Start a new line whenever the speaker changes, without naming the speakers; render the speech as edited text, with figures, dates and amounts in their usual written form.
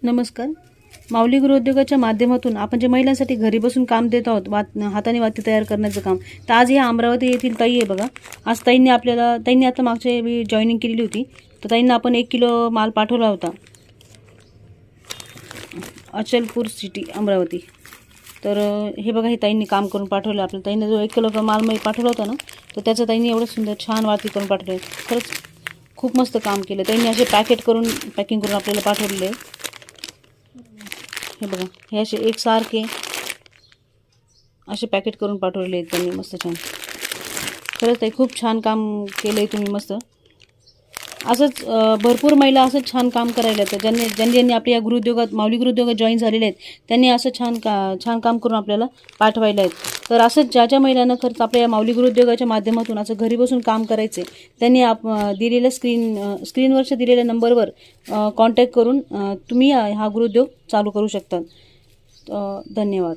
नमस्कार. माऊली गृहोद्योगाच्या माध्यमातून आपण जे महिलांसाठी घरी बसून काम देत आहोत, हाताने वाती तयार करण्याचं काम. तर आज या अमरावती येथील ताई आहे बघा. आज ताईंनी आता मागच्या वेळी जॉईनिंग केलेली होती. तर ताईंना आपण 1 किलो माल पाठवला होता, अचलपूर सिटी अमरावती. तर हे बघा, हे ताईंनी काम करून पाठवलं आपल्याला. ताईंनी जो 1 किलो माल मी पाठवला होता ना, तर त्याचं ताईंनी एवढं सुंदर छान वाती करून पाठवले. खरंच खूप मस्त काम केलं ताईंनी. असे पॅकिंग करून आपल्याला पाठवलेले आहे. हे बघा, हे असे एकसारखे असे पॅकेट करून पाठवलेले आहेत त्यांनी, मस्त छान. खरंच ताई खूप छान काम केलं आहे तुम्ही, मस्त. असंच भरपूर महिला असंच छान काम करायला आहेत. ज्यांनी आपल्या या गृहोद्योगात, माऊली गृहोद्योगात जॉईन झालेले आहेत, त्यांनी असं छान काम करून आपल्याला पाठवायला आहेत. तर असंच ज्या महिलांना खरंच आपल्या या माऊली गृहोद्योगाच्या माध्यमातून असं घरी बसून काम करायचे, त्यांनी दिलेल्या स्क्रीनवरच्या दिलेल्या नंबरवर कॉन्टॅक्ट करून तुम्ही हा गृहोद्योग चालू करू शकता. धन्यवाद.